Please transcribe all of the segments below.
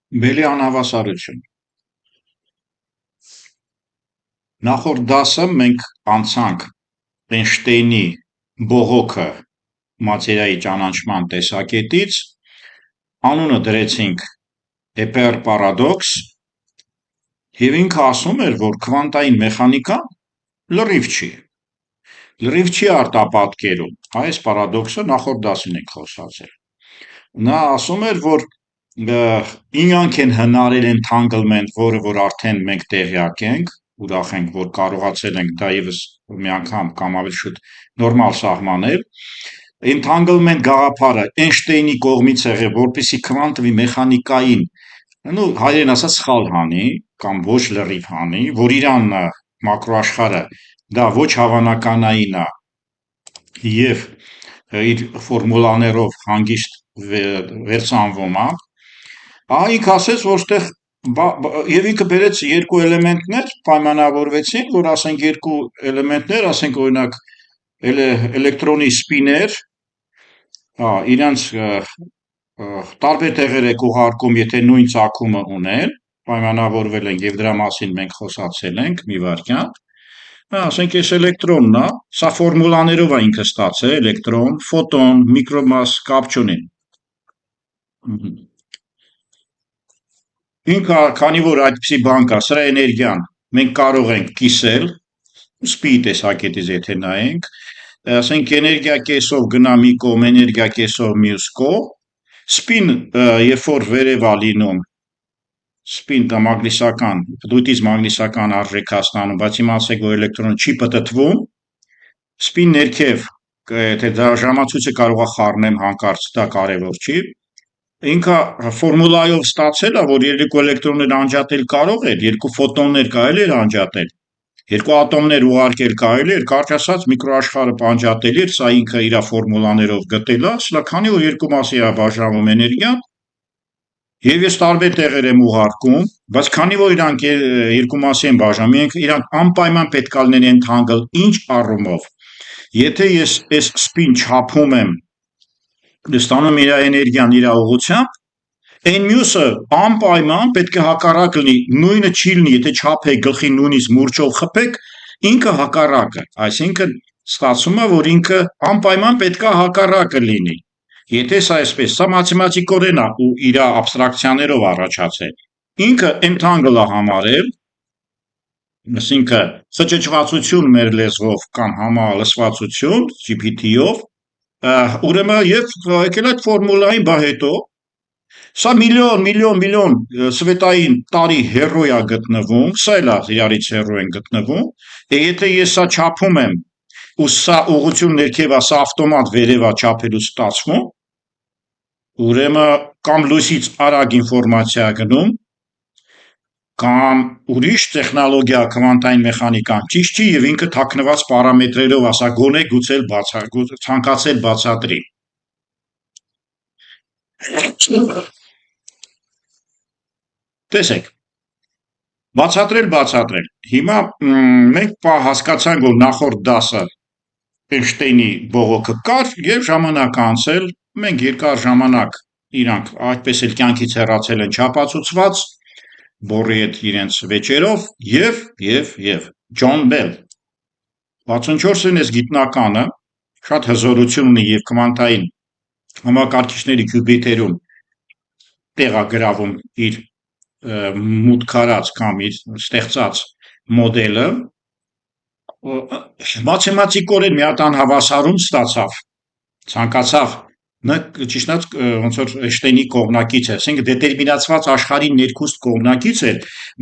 Բելի անհավասարություն։ Նախորդ դասը մենք անցանք Էյնշտեյնի բողոքը մատերիայի ճանաչման տեսակետից, անունը դրեցինք Էպեր պարադոքս, և ինքը ասում էր, որ քվանտային մեխանիկան լրիվ չի։ Լրիվ չի արտապատկերում, այս պարադոքսը նախորդ դասին ենք խոսացել։ Նա ասում էր, որ ինանք են հնարել entanglement, որը որ արդեն մենք տեղյակ ենք, ուրախ ենք, որ կարողացել ենք դա ևս մի անգամ կամ ավելի շուտ նորմալ սահմանել, entanglement գաղափարը Էյնշտեյնի կողմից եղել, որպեսզի քվանտовի մեխանիկային, հայերեն ասած սխալ հանի, կամ ոչ լրիվ հանի, որ իրան մակրոաշխարհը դա ոչ հավանականային է և իր ֆորմուլաներով հանգիստ վերծանվում է, ինքը ասեց, որ ստեղ և ինքը բերեց երկու էլեմենտներ, պայմանավորվեցին, որ ասենք երկու էլեմենտներ, ասենք օրինակ էլեկտրոնի սպիներ, իրանց տարբեր տեղեր եք ուղարկում, եթե նույն ծագումը ունեն, պայմանավորվել են և դրա մասին մենք խոսացել ենք մի վայրկյան, ասենք այս էլեկտրոնն է, սա ֆորմուլաներով է ինքը ստացել, էլեկտրոն, ֆոտոն, միկրոմաս, կապ չունի։ Ինքը, քանի որ այդպիսի բան կա, սրա էներգիան մենք կարող ենք կիսել, սպիի տեսակետից եթե նայենք, ասենք էներգիա կեսով գնա մի կողմ, էներգիա կեսով մյուս կողմ, սպին երբ որ վերև է լինում, սպին մագնիսական, պտույտից մագնիսական արժեք է ստանում, բայց իմացեք, որ էլեկտրոնը չի պտտվում, սպին ներքև, եթե դա ժամացույցը կարող է խառնեմ հանկարծ, դա կարևոր չի, ինքը ֆորմուլայով ստացել է, որ երկու էլեկտրոններ անջատել կարող էր, երկու ֆոտոններ կարելի էր անջատել, երկու ատոմներ ուղարկել կարելի էր, կարճ ասած միկրոաշխարհը անջատելի էր, սա ինքը իր ֆորմուլաներով գտել է, սա քանի որ երկու մասի է բաժանվում էներգիան, և ես տարբեր տեղեր եմ ուղարկում, բայց քանի որ իրանք երկու մասի են բաժանում, իրանք անպայման պետք է լինեն entangle, ինչ առումով, եթե ես այս սպին չափում եմ, ստանում իր էներգիան իր ուղղությամբ, այն մյուսը անպայման պետք է հակառակ լինի, նույնը չի լինի, եթե չափեք գլխի նույնիսկ մուրճով խփեք, ինքը հակառակը, այսինքն ստացվում է, որ ինքը անպայման պետք է հակառակը լինի, եթե սա այսպես, սա մաթեմատիկորեն է ու իր աբստրակցիաներով առաջացել, ինքը entangle է համարել, այսինքն խճճվածություն մեր լեզվով կամ համալսվածություն GPT-ով, ուրեմն և եկել այդ ֆորմուլային բա հետո, սա միլիոն սվետային տարի հեռու է գտնվում, սա էլ իրարից հեռու են գտնվում, եթե ես սա չափում եմ, ու սա ուղղություն ներքև է, սա ավտոմատ վերև է չափելուց ստացվում, ուրեմն կամ լույսից արագ ինֆորմացիա գնում, կամ ուրիշ տեխնոլոգիա քվանտային մեխանիկան ճիշտ չի և ինքը թաքնված պարամետրերով ասա գոնե գուցե ցանկացել բացատրի։ Տեսեք, բացատրել, հիմա մենք հասկացանք, որ նախորդ դասը Էյնշտեյնի բողոքը կար և ժամանակ անցել, մենք երկար ժամանակ իրանք այդպես էլ կյանքից հեռացել են չապացուցված, բորի հետ իրենց վեճերով և Ջոն Բել, 64-ին ես գիտնականը, շատ հզորություն ունի և քվանտային համակարգիչների քյուբիտերում տեղ է գրավում իր մուտք արած կամ իր ստեղծած մոդելը, մաթեմատիկորեն մի հատ անհավասարում ստացավ, ցանկացավ, ճիշտ ոնց որ Էյնշտեյնի կողմնակից է, ասենք դետերմինացված աշխարհի ներքուստ կողմնակից էր,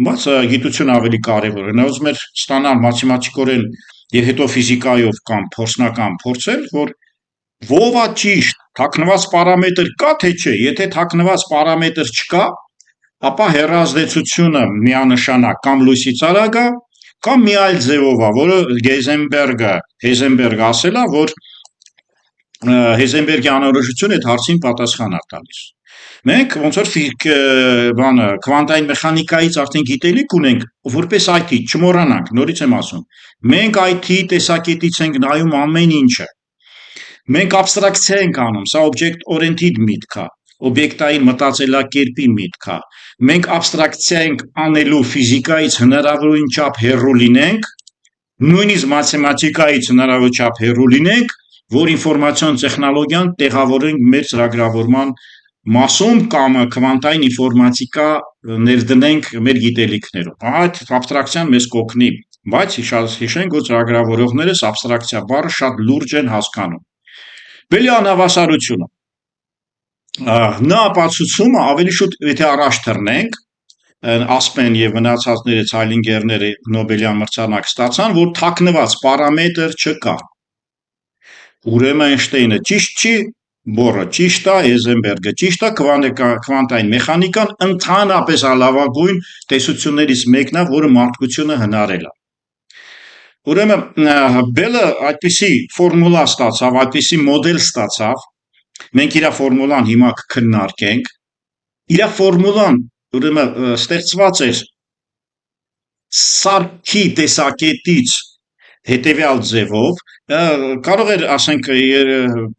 բայց գիտությունը ավելի կարևոր է, նա ուզում էր ստանալ մաթեմատիկորեն և հետո ֆիզիկայով կամ փորձնական փորձել, որ ով է ճիշտ, թաքնված պարամետր կա թե չէ, եթե թաքնված պարամետր չկա, ապա հեռազդեցությունը միանշանակ կամ լույսից արագ է, կամ մի այլ ձևով է, որը Հեյզենբերգը ասել է, որ Հեյզենբերգի անորոշությունը այդ հարցին պատասխան է տալիս։ Մենք ոնց որ քվանտային մեխանիկայից արդեն գիտելիք ունենք, որպես IT, չմոռանանք, նորից եմ ասում, մենք IT տեսակետից ենք նայում ամեն ինչը, մենք աբստրակցիա ենք անում, սա object oriented միտք է, օբյեկտային մտածելակերպի միտք է։ Մենք աբստրակցիա ենք անելու ֆիզիկայից հնարավորին չափ հեռու լինենք, նույնիսկ մաթեմատիկայից հնարավոր չափ հեռու լինենք, որ ինֆորմացիոն տեխնոլոգիան տեղավորենք մեր ծրագրավորման մասում կամ քվանտային ինֆորմատիկա ներդնենք մեր գիտելիքներում։ Այդ աբստրակցիան մեզ կօգնի, բայց հիշենք, որ ծրագրավորողներս աբստրակցիա բառը շատ լուրջ են հասկանում։ Բելյան հավասարությունը նա ապացուցումը ավելի շուտ եթե առաջ թռնենք, ասպեն եւ մնացածները ցայլինգերները Նոբելյան մրցանակ ստացան, որ թաքնված պարամետր չկա։ Ուրեմն Էյնշտեյնը ճիշտ չի, Բորը ճիշտ է, Հեյզենբերգը ճիշտ է, քվանտային մեխանիկան ընդհանրապես լավագույն տեսություններից մեկն է, որը մարդկությունը հնարել է։ Ուրեմն Բելը այդպիսի ֆորմուլա ստացավ, այդպիսի մոդել ստացավ, մենք իր ֆորմուլան հիմա կքննարկենք։ Իր ֆորմուլան ուրեմն ստեղծված էր սարքի տեսակետից հետևյալ ձևով, կարող էր, ասենք,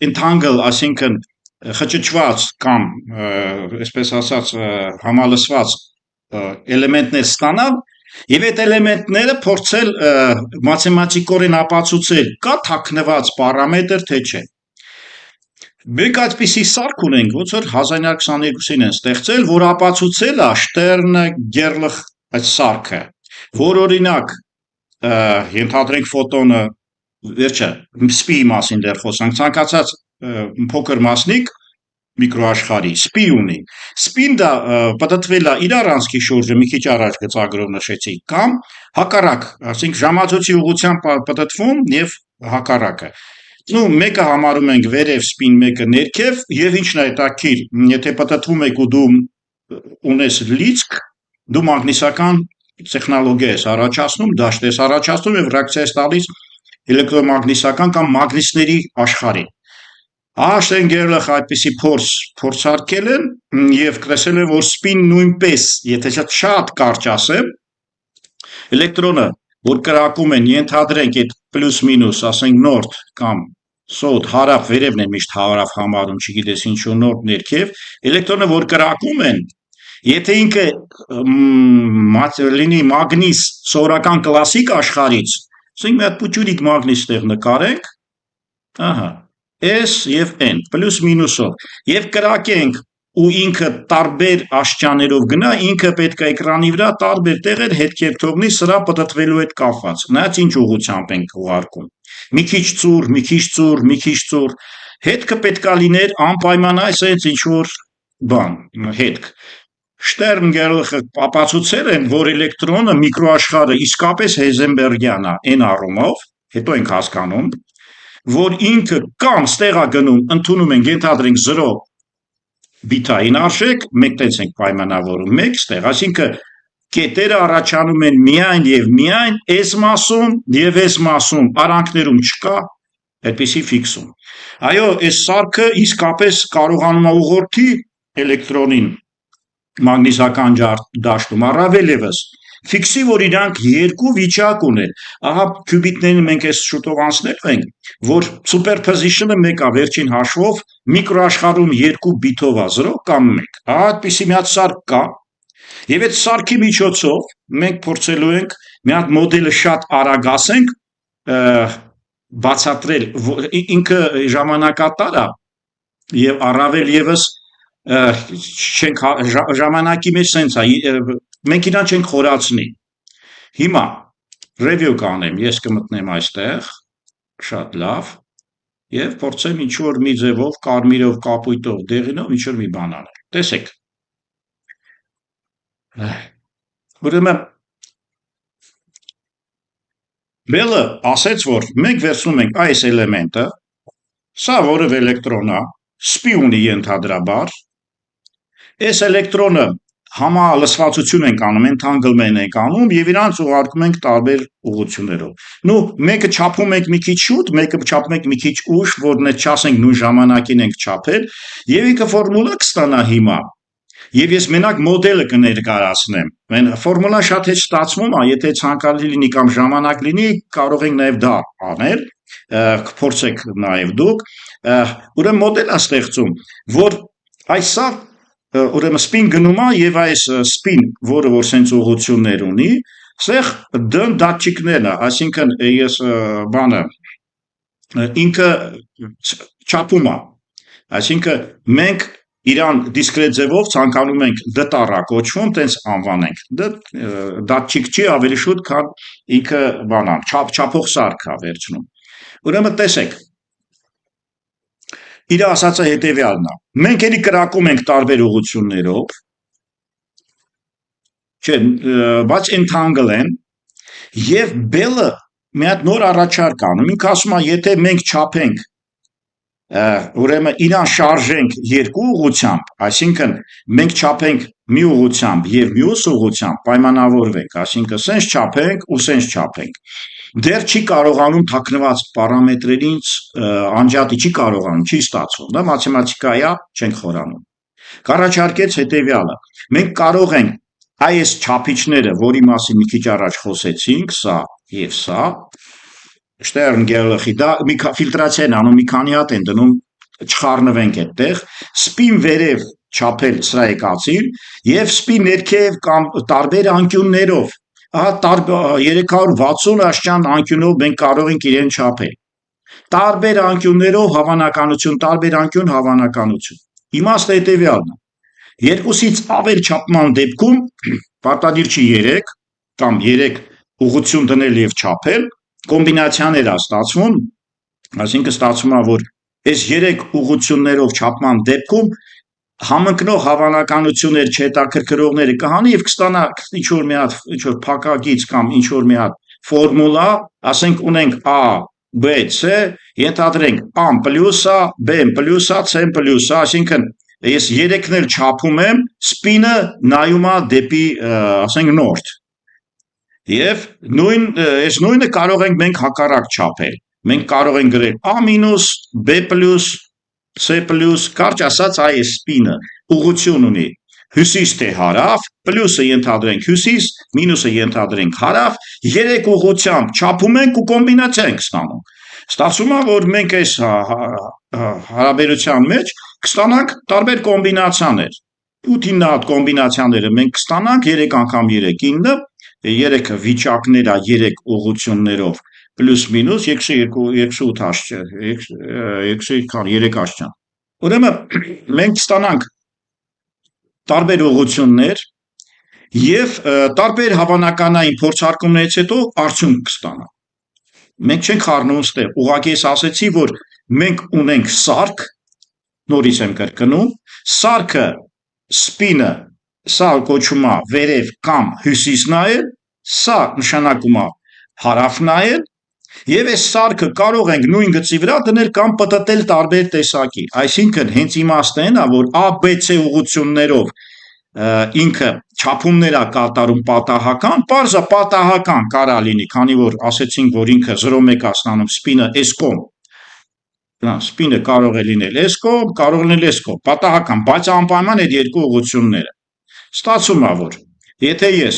entangle, այսինքն խճճված կամ, այսպես ասած, համալսված էլեմենտներ ստանալ եւ այդ էլեմենտները փորձել մաթեմատիկորեն ապացուցել, կա թաքնված պարամետր, թե չէ։ Մենք այդպիսի սարք ունենք, ոնց որ 1922-ին են ստեղծել, որ ապացուցել է Շտերնը, Գերլխ այդ սարքը, որ օրինակ ենթադրենք ֆոտոնը, վերջը սպիի մասին դեռ խոսանք, ցանկացած փոքր մասնիկ միկրոաշխարհի սպի ունի։ Սպին դա պատտվել է իր առանցքի շուրջը, մի քիչ առաջ գծագրով նշեցի, կամ հակառակ, ասենք ժամացույցի ուղղությամբ պատտվում եւ հակառակը։ Մեկը համարում ենք վերև սպին, մեկը ներքև, եւ ինչն է հետաքրքիր, եթե պատտվում եք ու դու ունես լիցք, դու մագնիսական տեխնոլոգիա ես առաջացնում, դաշտ ես առաջացնում եւ ռեակցիա ես տալիս էլեկտրոմագնիսական կամ մագնիսների աշխարհին։ Գերլախ այդպիսի փորձարկել են եւ կրեսել են, որ սպին նույնպես, եթե շատ կարճ ասեմ, էլեկտրոնը, որ կրակում են, ենթադրենք այդ պլյուս մինուս, ասենք նորդ կամ սոդ, հարավ, վերևն են միշտ հարավ համարում, չգիտես ինչու նորդ ներքև, էլեկտրոնը, որ կրակում են, եթե ինքը լինի մագնիս սովորական կլասիկ աշխարհից, ասենք մի հատ պուճուրիկ մագնիս տեղ նկարենք, ահա, S եւ N, պլյուս մինուսով, եւ կրակենք ու ինքը տարբեր աշճաներով գնա, ինքը պետք է էկրանի վրա տարբեր տեղեր հետքեր թողնի սրա պատտվելու հետ կապված։ Նայած ինչ ուղղությամբ ենք ուղարկում։ Մի քիչ ծուր, մի քիչ ծուր, մի քիչ ծուր։ Հետքը պետքա լիներ անպայման այսպես ինչ որ բան, հետք։ Շտերն Գերլխը ապացուցել են, որ էլեկտրոնը միկրոաշխարհը իսկապես Հեյզենբերգյան է այն առումով, հետո ենք հասկանում, որ ինքը կամ ստեղ է գնում, ընդունում ենք, ենթադրենք 0 բիթային արժեք, մենք տենց ենք պայմանավորում 1 ստեղ, այսինքն կետերը առաջանում են միայն եւ միայն S մասում եւ S մասում, արանքներում չկա այդպիսի ֆիքսում։ Այո, այս սարքը իսկապես կարողանում է ուղղորդի էլեկտրոնին մագնիսական դաշտում, առավել եւս ֆիքսի, որ իրանք երկու վիճակ ունեն։ Ահա քյուբիտներին մենք այս շուտով անցնել ենք, որ superposition-ը մեկ է վերջին հաշվով միկրոաշխարհում 2 բիթով է 0 կամ 1։ Ահա այդպիսի մի հատ սարք կա, եւ այդ սարքի միջոցով մենք փորձելու ենք մի հատ մոդելը շատ արագ ասենք բացատրել, ինքը ժամանակատար է եւ առավել եւս չենք ժամանակի մեջ սենց է, մենք իրան չենք խորացնի։ Հիմա review կանեմ, ես կմտնեմ այստեղ, շատ լավ, եւ փորձեմ ինչ որ մի ձևով կարմիրով, կապույտով, դեղինով ինչ որ մի բան անել։ Տեսեք։ Ուրեմն Բելը ասեց, որ մենք վերցնում ենք այս էլեմենտը, սա որև էլեկտրոն է, սպի ունի ենթադրաբար, այս էլեկտրոնը համալսվածություն ենք անում, entanglement ենք անում եւ իրանց ուղարկում ենք տարբեր ուղղություններով։ Մեկը չափում ենք մի քիչ շուտ, մեկը չափում ենք մի քիչ ուշ, որն է չասենք նույն ժամանակին ենք չափել, եւ ինքը ֆորմուլա կստանա հիմա։ Եվ ես մենակ մոդելը կներկայացնեմ։ Ֆորմուլան շատ հետ ստացվում է, եթե ցանկալի լինի կամ ժամանակ լինի, կարող ենք նաեւ դա անել, կփորձեք նաեւ դուք։ Ուրեմն մոդել է ստեղծում, որ Այս սա ուրեմն սպին գնում է եւ այս սպին, որը որ սենց ուղղություններ ունի, սեղ դն դատչիկներն է, այսինքն ես բանը ինքը չափում է, այսինքն մենք իրան դիսկրետ ձևով ցանկանում ենք դտարա կոչվում, տենց անվանենք։ Դատչիկ չի ավելի շուտ, քան ինքը բանան, չափող սարք է վերցնում։ Ուրեմն տեսեք, իր ասածը հետևյալն է։ Մենք էլի կրակում ենք տարբեր ուղղություններով, չէ, բայց entangle են, եւ Bell-ը մի հատ նոր առաջարկ անում։ Ինքը ասում է, եթե մենք չափենք, ուրեմն իրան շարժենք երկու ուղղությամբ, այսինքն մենք չափենք մի ուղղությամբ եւ մյուս ուղղությամբ պայմանավորվենք, այսինքն սենց չափենք ու սենց չափենք։ Դեռ չի կարողանում թաքնված պարամետրերից անջատի չի կարողանում, չի ստացվում, դա մաթեմատիկայի է, չենք խորանում։ Կառաջարկեց հետևյալը. մենք կարող ենք այս չափիչները, որի մասին մի քիչ առաջ խոսեցինք, սա եւ սա, Շտերնգերլխի, դա ֆիլտրացիա են անում, մի քանի հատ են դնում, չխառնվենք այդտեղ, սպին վերև չափել սրա եկածին եւ սպին ներքև կամ տարբեր անկյուններով, ահա 360 աշճան անկյունով մենք կարող ենք իրեն չափել։ Տարբեր անկյուններով հավանականություն, տարբեր անկյուն հավանականություն։ Իմաստը հետևյալն է. երկուսից ավել չափման դեպքում պարտադիր չի 3 կամ 3 ուղղություն դնել եւ չափել, կոմբինացիաներ է ստացվում, այսինքն ստացվում է, որ այս 3 ուղղություններով չափման դեպքում համընկնող հավանականություններ չհետաքրքրողները կհանի եւ կստանա ինչ-որ մի հատ ինչ-որ փակագիծ կամ ինչ-որ մի հատ ֆորմուլա, ասենք ունենք A, B, C, ենթադրենք A-ն պլյուս A, B-ն պլյուս A, C-ն պլյուս A, այսինքն ես 3-ն էլ չափում եմ, սպինը նայում է դեպի, ասենք նորդ։ Եվ այս նույնը կարող ենք մենք հակառակ չափել։ Մենք կարող ենք գրել A-, B+, C+, կարճ ասած այս սպինը ուղղություն ունի հյուսիս թե հարավ, պլյուսը ենթադրենք հյուսիս, մինուսը ենթադրենք հարավ, 3 ուղղությամբ չափում ենք ու կոմբինացիա ենք ստանում։ Ստացվում է, որ մենք այս հարաբերության մեջ կստանանք տարբեր կոմբինացիաներ։ 8-9 հատ կոմբինացիաները մենք կստանանք 3 անգամ 3 9, 3 վիճակներ է 3 ուղղություններով պլյուս մինուս 2 աշճան, 3 աշճան։ Ուրեմն մենք ստանանք տարբեր ուղղություններ եւ տարբեր հավանականային փորձարկումներից հետո արդյունք կստանանք։ Մենք չենք խառնում ստեղ, ուղղակի ես ասեցի, որ մենք ունենք սարք, նորից եմ կրկնում, սարքը սպինը, սա կոչվում է վերև կամ հյուսիս նայել, սա նշանակում է հարավ նայել, եւ այս սարքը կարող ենք նույն գծի վրա դնել կամ պտտել տարբեր տեսակի, այսինքն հենց իմաստն է, որ A, B, C ուղղություններով ինքը չափումներ է կատարում պատահական, պարզը պատահական կարա լինի, քանի որ ասեցինք, որ ինքը 0.1 է ստանում սպինը այս կողմ, սպինը կարող է լինել այս կողմ, կարող է լինել այս կողմ, պատահական, բայց անպայման այդ երկու ուղղությունները։ Ստացվում է, որ եթե ես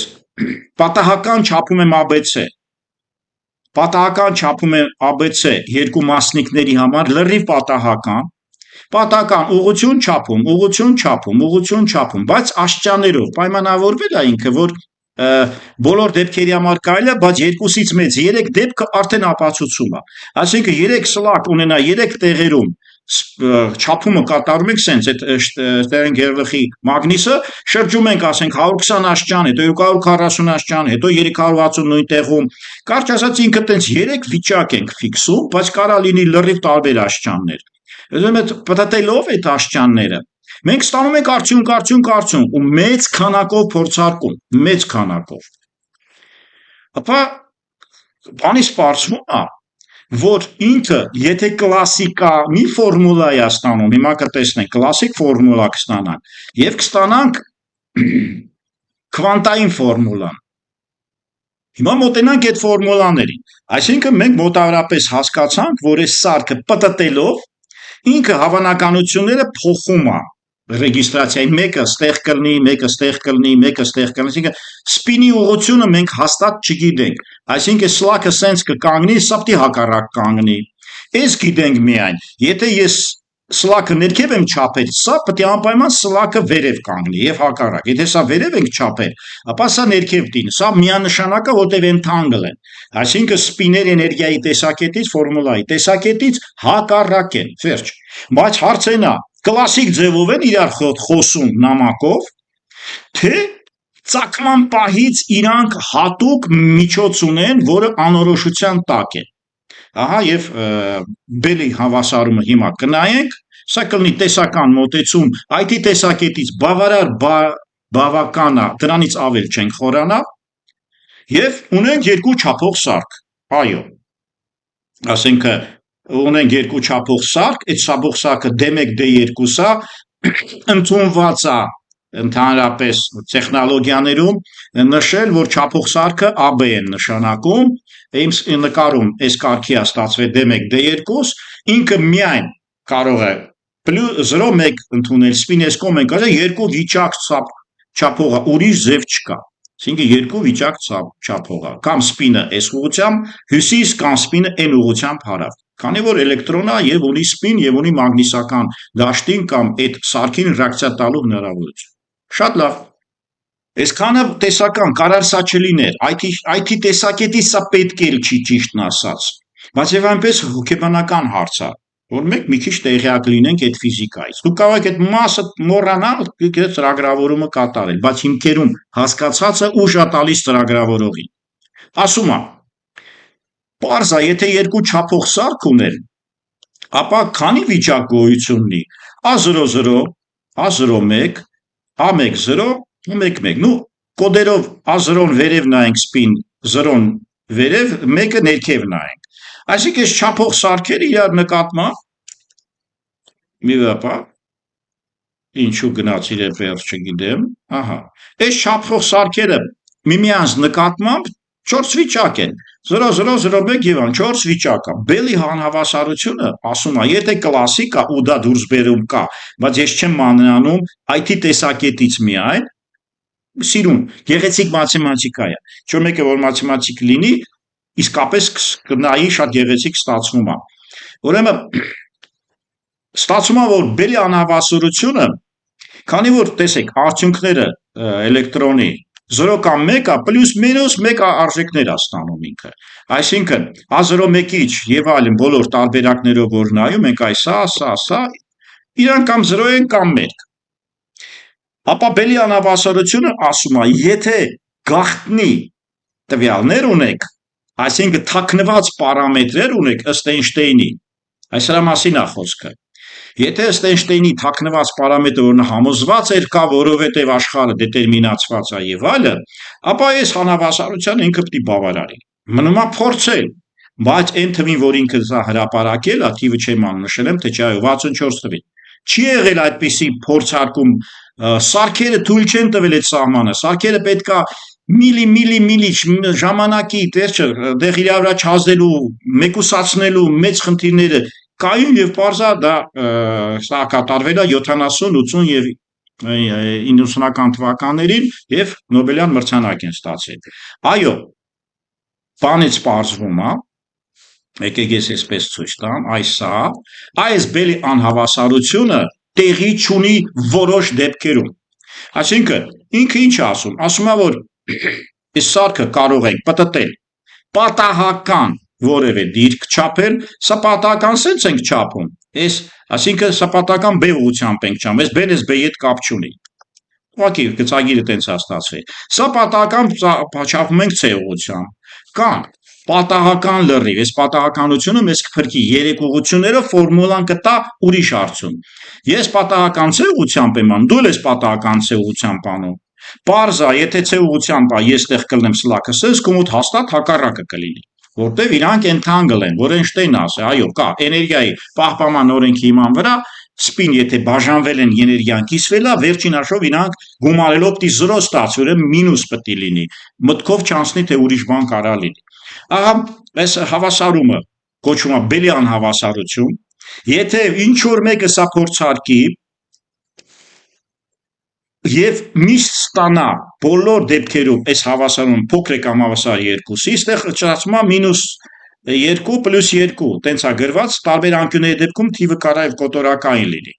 պատահական չափում եմ ABC, պատահական չափում եմ ABC երկու մասնիկների համար լրիվ պատահական ուղղություն չափում, բայց աշճաներով պայմանավորվել է ինքը, որ բոլոր դեպքերի համար կարելի է, բայց երկուսից մեծ 3 դեպքը արդեն ապացուցում է։ Այսինքն 3 սլակ ունենա 3 տեղերում չափումը կատարում ենք սենց այդ Շտերնգերլխի մագնիսը շրջում ենք, ասենք 120 աշճան, հետո 240 աշճան, հետո 360 նույն տեղում։ Կարճ ասած ինքը տենց 3 վիճակ ենք ֆիքսում, բայց կարա լինի լրիվ տարբեր աշճաններ։ Ուրեմն պատտելով այդ աշճանները մենք ստանում ենք արդյունք ու մեծ քանակով փորձարկում, մեծ քանակով։ Ապա բանի սպառվում է, որ ինքը եթե կլասիկանի ֆորմուլա է ստանում, հիմա կտեսնենք կլասիկ ֆորմուլա կստանանք եւ կստանանք քվանտային ֆորմուլան։ Հիմա մոտենանք այդ ֆորմուլաներին, այսինքն մենք մոտավորապես հասկացանք, որ այս սարքը պտտելով ինքը հավանականությունները փոխում է ռեգիստրացիայի մեկը ստեղ կլինի, մեկը ստեղ կլինի, մեկը ստեղ կլինի, այսինքն սպինի ուղղությունը մենք հաստատ չգիտենք, այսինքն սլաքը սենց կկանգնի, սա պիտի հակառակ կանգնի։ Այս գիտենք միայն, եթե ես սլաքը ներքև եմ չափել, սա պետք է անպայման սլաքը վերև կանգնի եւ հակառակ։ Եթե սա վերև ենք չափել, ապա սա ներքև դինի։ Սա միանշանակ է, որտեղ entangle են։ Այսինքն սպիներ էներգիայի տեսակետից, ֆորմուլայի տեսակետից հակառակ են, վերջ։ Բայց հարցն է, կլասիկ ձևով են իրար խոսում նամակով, թե ծագման պահից իրանք հատուկ միջոց ունեն, որը անորոշության տակ է։ Ահա եւ բելի հավասարումը հիմա կնայենք, սա կլինի տեսական մոտեցում, IT տեսակետից բավարար բավական է, դրանից ավել չենք խորանա, եւ ունենք երկու չափող սարք։ Այո, ասենք ունենք երկու չափող սարք, այդ չափող սարքը D1 D2-ա ընդունված է ընդհանրապես տեխնոլոգիաներում նշել, որ չափող սարքը AB են նշանակում, իմ նկարում այս կարգի է ստացվել D1 D2, ինքը միայն կարող է +0.1 ընդունել, սպին այս կողմ ենք ասել, երկու վիճակ չափողը, ուրիշ ձև չկա։ Այսինքն երկու վիճակ չափողը, կամ սպինը այս ուղղությամբ հյուսիս, կամ սպինը այն ուղղությամբ հարավ։ Քանի որ էլեկտրոնը եւ ունի սպին եւ ունի մագնիսական դաշտին կամ այդ սարքին ռեակցիա տալու հնարավորություն։ Շատ լավ։ Այսքանը տեսական, կարար սա չլիներ, IT տեսակետից սա պետք էլ չի ճիշտն ասած, բայց եւ այնպես հոգեբանական հարց է, որ մենք մի քիչ տեղյակ լինենք այդ ֆիզիկայից։ Դուք կարող եք այդ մասը մոռանալ, դուք ծրագրավորումը կատարել, բայց հիմքերում հասկացածը ուժ է տալիս ծրագրավորողին։ Ասում է, պարզ է, եթե երկու չափող սարք ունեն, ապա քանի վիճակ գոյություն ունի, A00, A01, A10, A11, նու կոդերով A0-ն վերև նայենք սպին, 0-ն վերև, 1-ը ներքև նայենք։ Այսինքն այս չափող սարքերը իրար նկատմամբ մի վապա, ինչու գնաց իրեն վերջ չգիտեմ, ահա, այս չափող սարքերը միմյանց նկատմամբ 4 վիճակ են, 0, 0, 0, 1 եւ այն 4 վիճակ է։ Բելի հանհավասարությունը ասում է, եթե կլասիկ է ու դա դուրս բերում կա, բայց ես չեմ մանրանում IT տեսակետից միայն, սիրուն, գեղեցիկ մաթեմատիկա է։ Չէ՞ մեկը որ մաթեմատիկ լինի, իսկապես կնայի շատ գեղեցիկ ստացվում է։ Ուրեմն ստացվում է, որ բելի անհավասարությունը, քանի որ տեսեք, արդյունքները էլեկտրոնի 0 կամ 1-ը պլյուս մինուս 1 արժեքներ է ստանում ինքը։ Այսինքն A01-ից եւ այլն բոլոր տարբերակներով որ նայում ենք այս սա, իրան կամ 0 են կամ 1։ Ապա բելի անհավասարությունը ասում է, եթե գաղտնի տվյալներ ունեք, այսինքն թաքնված պարամետրեր ունեք ըստ Էյնշտեյնի, այս հրա մասին է խոսքը։ Եթե ըստ Էյնշտեյնի թաքնված պարամետրը որն համոզված էր կա, որովհետև աշխարհը դետերմինացված է եւ այլն, ապա այս հանավասարության ինքը պետք է բավարարի։ Մնում է փորձել, բայց այն թվին, որ ինքը սա հրապարակել է, թիվը չեմ նշել եմ, թե չէ, 64 թվին։ Չի եղել այդպիսի փորձարկում, սարքերը թույլ չեն տվել այդ սահմանը, սարքերը պետքա միլի ժամանակի, դեղ իր վրա չազդելու, մեկուսացնելու մեծ խնդիրները կայուն եւ պարզա դա սա կատարվել է 70, 80 եւ 90-ական թվականներին եւ Նոբելյան մրցանակ են ստացել։ Այո, բանից պարզվում է, եկեք ես այսպես ցույց տամ, այս բելի անհավասարությունը տեղի չունի որոշ դեպքերում։ Այսինքն ինքը ինչ է ասում, ասում է որ այս սարքը կարող ենք պտտել պատահական որևէ դիրք չափել, սա պատահական sense ենք չափում, այսինքն սա պատահական B ուղղությամբ ենք չափում, այս B-ն B-ի հետ կապ չունի։ Ուղղակի գծագիրը տենց է ստացվել։ Սա պատահական չափում ենք C ուղղությամբ, կամ պատահական լրիվ, այս պատահականությունը մեզ կփրկի երեք ուղղություններով ֆորմուլան կտա ուրիշ հարցում։ Ես պատահական C ուղղությամբ եմ անում, դու ես պատահական C ուղղությամբ անում։ Պարզ է, եթե C ուղղությամբ է, ես տեղ կլնեմ սլաքը sense, կոմոդ հաստատ հակառակը կլինի, որտեվ իրանք entangle են, որ Էյնշտեյնն ասել, այո, կա էներգիայի պահպանման օրենքի հիման վրա սպին եթե բաժանվել են էներգիան կիսվել է, վերջին հաշվով իրանք գումարելով պիտի 0 ստացվի, ուրեմն մինուս պետք է լինի, մտքով չանցնի թե ուրիշ բան կարա լինի։ Ահա այս հավասարումը կոչվում է բելի անհավասարություն, եթե ինչ որ մեկը սա փորձարկի եւ միշտ ստանա բոլոր դեպքերում այս հավասարում փոքր կամ հավասար 2-ի, այստեղ ստացվում է մինուս 2 + 2, տենց է գրված, տարբեր անկյունների դեպքում թիվը կարա եւ կոտորակային լինի։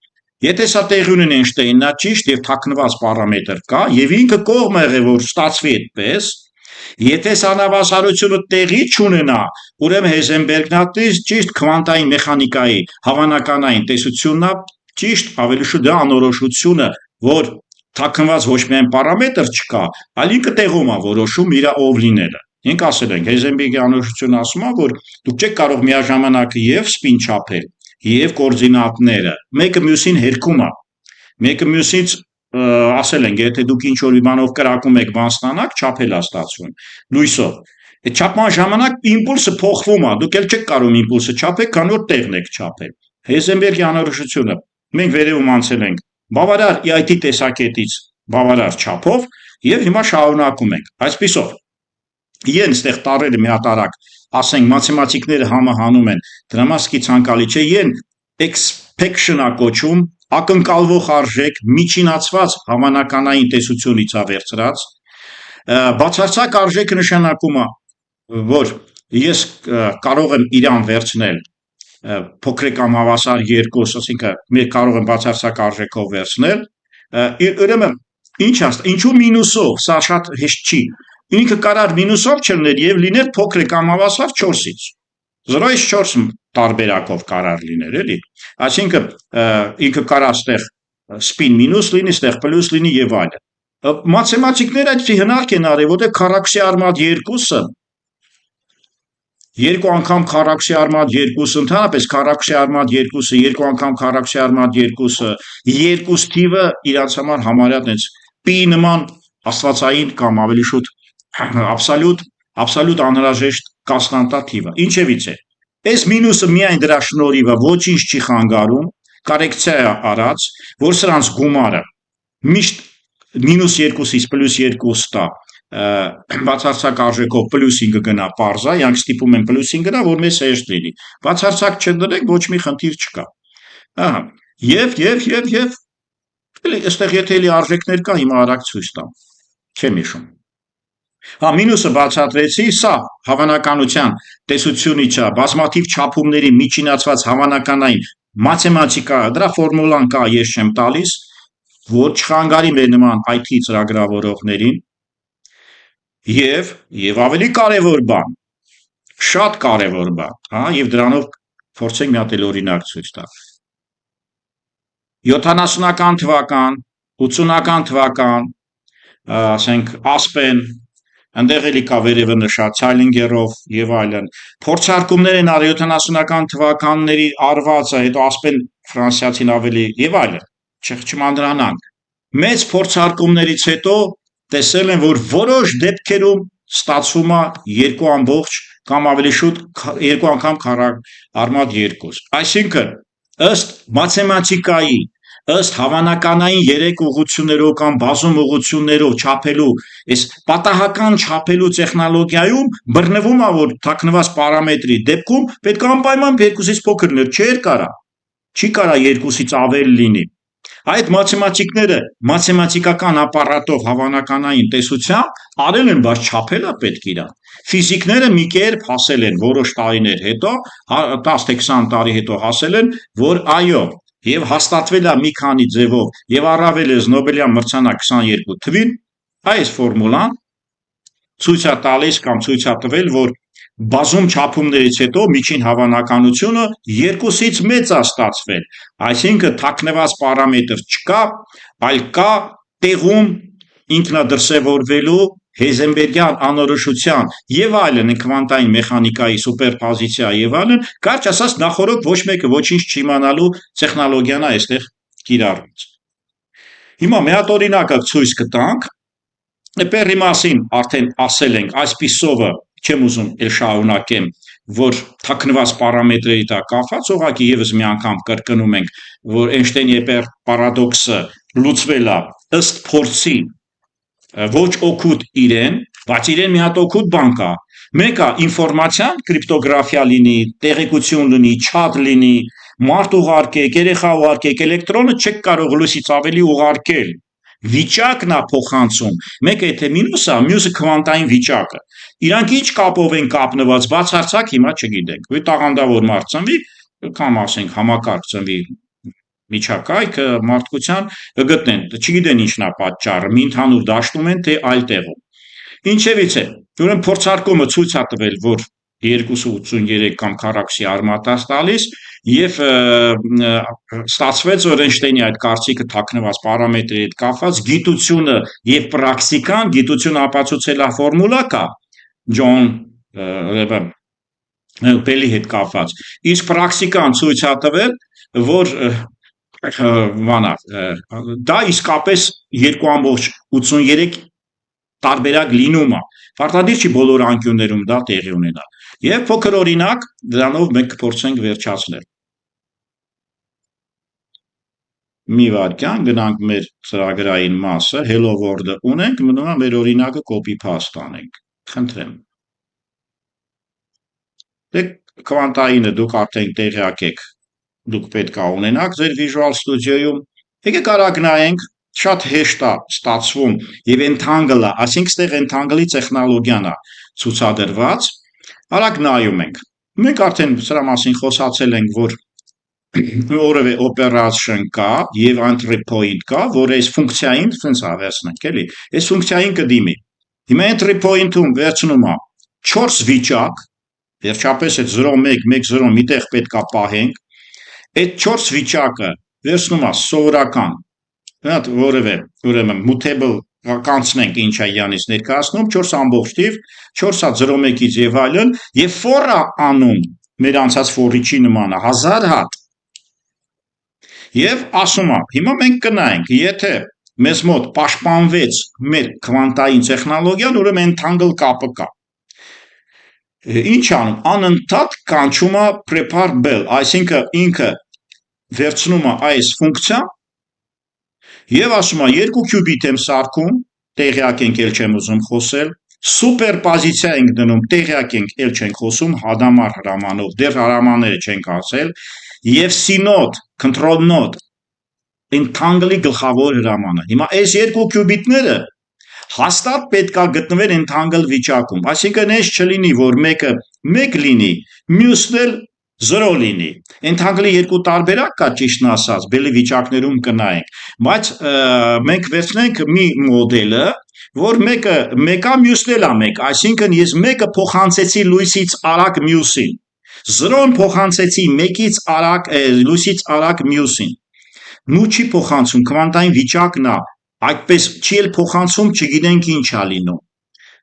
Եթե սա տեղի ունեն Էյնշտեյնն է ճիշտ եւ թաքնված պարամետր կա եւ ինքը կողմ է եղել որ ստացվի այդպես, եթե սա հավասարությունը տեղի չունենա, ուրեմն Հեյզենբերգն է ճիշտ քվանտային մեխանիկայի հավանականային տեսությունն է ճիշտ, ավելի շուտ դա անորոշությունը, որ թաքնված ոչ միայն պարամետր չկա, այլ ինքը տեղում է որոշում իր ով լինելը։ Մենք ասել ենք, Հեյզենբերգի անորոշությունը ասում է, որ դուք չեք կարող միաժամանակ եւ սպին չափել, եւ կոորդինատները, մեկը մյուսին հերքում է, մեկը մյուսից ասել ենք, եթե դուք ինչ որ մի բանով կրակում եք բան ստանաք, չափել է ստացվում, լույսով։ Այդ չափման ժամանակ իմպուլսը փոխվում է, դուք էլ չեք կարող իմպուլսը չափել, քանի որ տեղն եք չափել։ Հեյզենբերգի անորոշությունը մենք վերևում անցել ենք բավարար EIT տեսակետից բավարար չափով եւ հիմա շարունակում ենք։ Այսպիսով Են ստեղ տարերը միատարակ, ասենք մաթեմատիկները համահանում են, դրամասկի ցանկալի չէ, են exception-ա կոչում, ակնկալվող արժեք, միջինացված հավանականային տեսությունից է վերցրած, բացարձակ արժեքը նշանակում է, որ ես կարող եմ իրան վերցնել փոքրիկ կամ հավասար 2, ասինքն մենք կարող եմ բացարձակ արժեքով վերցնել, ուրեմն ինչու մինուսով, սա շատ հեշտ չի, ինքը կարող մինուսով չլիներ եւ լիներ փոքրիկ կամ հավասար 4-ից 0-ից 4 տարբերակով կարող լիներ, էլի, այսինքն ինքը կարող ստեղ սպին մինուս լինի, ստեղ պլյուս լինի եւ այլն։ Մաթեմատիկները այդպիսի հնարք են արել, որտեղ քառակուսի արմատ 2-ը երկու անգամ քառակուսի արմատ 2-ը, ընդհանրապես քառակուսի արմատ 2-ը, երկու անգամ քառակուսի արմատ 2-ը, երկուս թիվը իրաց համար համարյա տենց պի նման աստվածային կամ ավելի շուտ աբսոլյուտ անհրաժեշտ կոնստանտա թիվը։ Ինչևից է։ Այս մինուսը միայն դրա շնորհիվ է, ոչինչ չի խանգարում, կորեկցիա է արած, որ սրանց գումարը միշտ -2-ից +2 տա բացարձակ արժեքով +5 գնա պարզա, յանք ստիպում են +5 գնա, որ մեզ հեշտ լինի։ Բացարձակ չդրեք, ոչ մի խնդիր չկա։ Ահա, եւ այստեղ եթե էլի արժեքներ կա, հիմա արագ ցույց տամ։ Չեմ հիշում։ Հա, մինուսը բացատրեցի, սա հավանականության տեսությունից է, բազմաթիվ չափումների միջինացված հավանականային մաթեմատիկա, դրա ֆորմուլան կա, ես չեմ տալիս, որ չխանգարի մեր նման IT ծրագրավորողներին եւ ավելի կարևոր բան, շատ կարևոր բան, հա, եւ դրանով փորձենք մի հատ էլ օրինակ ցույց տալ։ 70-ական թվական, 80-ական թվական, ասենք Ասպեն, այնտեղ էլի կա վերևը նշած Ցայլինգերով եւ այլն, փորձարկումներ են արել 70-ական թվականների արվածը, հետո Ասպեն ֆրանսիացին ավելի եւ այլն, չմանդրանանք։ Մեծ փորձարկումներից հետո տեսել են, որ որոշ դեպքերում ստացվում է 2 ամբողջ կամ ավելի շուտ 2 անգամ արմատ 2։ Այսինքն ըստ մաթեմատիկայի, ըստ հավանականային 3 ուղղություններով կամ բազում ուղղություններով չափելու, այս պատահական չափելու տեխնոլոգիայում բռնվում է, որ թաքնված պարամետրի դեպքում պետք է անպայման 2-ից փոքր լիներ, չի կարա 2-ից ավել լինի։ Այդ մաթեմատիկները մաթեմատիկական ապարատով հավանականային տեսությամբ արել են, բայց չափելը պետք իրան։ Ֆիզիկները մի կերպ հասել են որոշ տարիներ հետո, 10-20 տարի հետո հասել են, որ այո, եւ հաստատվել է մի քանի ձևով եւ առավել էս Նոբելյան մրցանակ 22 թվին, այս ֆորմուլան ցույց է տալիս կամ ցույց է տվել, որ բազում չափումներից հետո միջին հավանականությունը 2-ից մեծ է ստացվել, այսինքն թաքնված պարամետր չկա, այլ կա տեղում ինքնադրսևորվելու Հեյզենբերգյան անորոշության եւ այլն քվանտային մեխանիկայի սուպերպոզիցիա եւ այլն, կարճ ասած նախորդ ոչ մեկը ոչինչ չիմանալու տեխնոլոգիան է այստեղ կիրառված։ Հիմա մի հատ օրինակը ցույց կտանք, Պերի մասին արդեն ասել ենք, այսպիսովը չեմ ուզում էլ շարունակեմ, որ թաքնված պարամետրերի տակ կախված, ուղղակի եւս մի անգամ կրկնում ենք, որ Էյնշտեյնի պարադոքսը լուծվել է ըստ փորձի ոչ օգուտ իրեն, բայց իրեն մի հատ օգուտ բան կա։ Մեկը ինֆորմացիան կրիպտոգրաֆիա լինի, տեղեկություն լինի, չաթ լինի, մարդ ուղարկեք, երեխա ուղարկեք, էլեկտրոնը չեք կարող լույսից ավելի ուղարկել։ վիճակն է փոխանցում, մեկը եթե մինուս է, մյուսը քվանտային վիճակը։ Իրանք ինչ կապով են կապնված, բացարձակ հիմա չգիտենք։ Ու տաղանդավոր մարդ ծնվի, կամ ասենք համակարգ ծնվի միջակայքը մարդկության կգտնեն, չգիտեն ինչն է պատճառը, մի ընդհանուր դաշտում են, թե այլ տեղում։ Ինչևից է, ուրեմն փորձարկումը ցույց է տվել, որ 283 կամ քառակուսի արմատած տալիս եւ ստացվեց որ Էյնշտեյնի այդ կարծիքը թաքնված պարամետրի հետ կապված գիտությունը եւ պրակտիկան, գիտությունը ապացուցել է ֆորմուլա կա Ջոն Բելի հետ կապված, իսկ պրակտիկան ցույց է տվել, որ դա իսկապես 2.83 տարբերակ լինում է։ Պարտադիր չի բոլոր անկյուններում դա տեղի ունենա։ Եվ փոքր օրինակ, դրանով մենք կփորձենք վերջացնել։ Մի վայրկյան, գնանք մեր ծրագրային մասը, Hello World-ը ունենք, մնում է մեր օրինակը copy paste անենք։ Խնդրեմ։ Դե քվանտայինը դուք արդեն տեղյակ եք, դուք պետք է ունենաք ձեր Visual Studio-ում։ Եկեք արագ նայենք, շատ հեշտ է ստացվում եւ entangle-ը, այսինքն ստեղ entangle-ի տեխնոլոգիան է ցուցադրված։ Արագ նայում ենք։ Մենք արդեն սրա մասին խոսացել ենք, որ որևէ operation կա եւ entry point կա, որ այս ֆունկցիային ցենց ավերցնենք, էլի։ Այս ֆունկցիային կդիմի։ Հիմա entry point-ում վերցնում է 4 վիճակ, վերջապես այդ 0.1, 1.0 միտեղ պետք է պահենք։ Այդ 4 վիճակը վերցնում է սովորական, որևէ, ուրեմն mutable կանցնենք ինչա յանից ներկայացնում 4 ամբողջ թիվ, 4-ը 0.1-ից եւ այլն, եւ for-ը անում մեր անցած for-ի նման է 1000 հատ։ Եվ ասում է, հիմա մենք կնայենք, եթե մեզ մոտ պաշտպանվեց մեր քվանտային տեխնոլոգիան, ուրեմն entangle կապը կա։ Ինչ անում, անընդհատ կանչում է prepare bell, այսինքն ինքը վերցնում է այս ֆունկցիա եւ ասում է 2 qubit եմ սարքում, տեղյակ ենք, ել չեմ ուզում խոսել, սուպերպոզիցիա ենք դնում, տեղյակ ենք, ել չենք խոսում, հադամար հրամանով, դեռ հրամանները չենք ասել, եւ C-node, control node, entangle-ի գլխավոր հրամանը։ Հիմա այս 2 qubit-ները հաստատ պետք է գտնվեն entangle վիճակում, այսինքն այս չլինի, որ մեկը 1 լինի, մյուսն էլ 0 լինի։ Entangle-ի երկու տարբերակ կա, ճիշտն ասած, բելի վիճակներում կնայենք, բայց մենք վերցնենք մի մոդելը, որ մեկը մեկա, մյուսն էլ է 1, այսինքն ես մեկը փոխանցեցի լույսից արագ մյուսին, 0-ն փոխանցեցի մեկից արագ լույսից արագ մյուսին։ Նու չի փոխանցում, քվանտային վիճակն է, այդպես չի էլ փոխանցում, չգիտենք ինչ է լինում։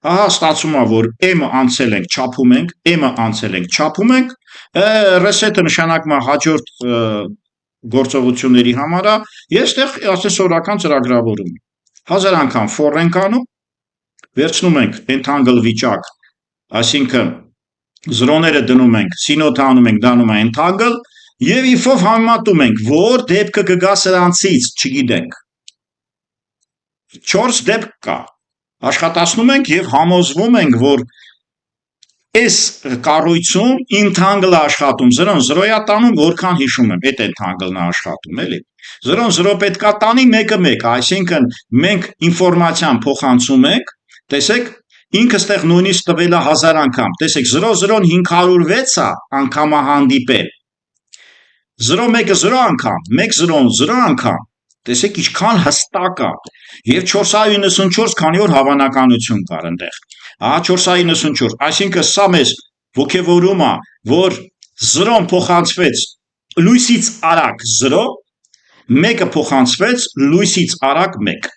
Ահա ստացվում է, որ M-ը անցել ենք, չափում ենք, M-ը անցել ենք, չափում ենք, reset-ը նշանակում է հաջորդ գործողությունների համար է, ես այդտեղ ասես սովորական ծրագրավորում եմ։ 1000 անգամ for ենք անում, վերցնում ենք entangle վիճակ, այսինքն 0-ները դնում ենք, C-node անում ենք, դառնում է entangle, եւ if-ով համեմատում ենք, որ դեպքը կգա սրանցից, չգիտենք։ 4 դեպք կա, աշխատացնում ենք եւ համոզվում ենք, որ այս կառույցում entangle-ը աշխատում, 0-ն 0-յա տանում, որքան հիշում եմ, այդ entangle-ն է աշխատում, էլի։ 0-ն 0 պետքա տանի, 1-ը 1, այսինքն մենք ինֆորմացիան փոխանցում ենք, տեսեք, ինքը ստեղ նույնիսկ տվել է 1000 անգամ, տեսեք, 0-0-ն 506 անգամ է հանդիպել։ 0-1-ը 0 անգամ, 1-0-ն 0 անգամ, տեսեք ինչքան հստակ է, եւ 494, քանի որ հավանականություն կար այնտեղ։ Ահա 494, այսինքն սա մեզ ոգևորում է, որ 0-ն փոխանցվեց լույսից արագ 0, 1-ը փոխանցվեց լույսից արագ 1։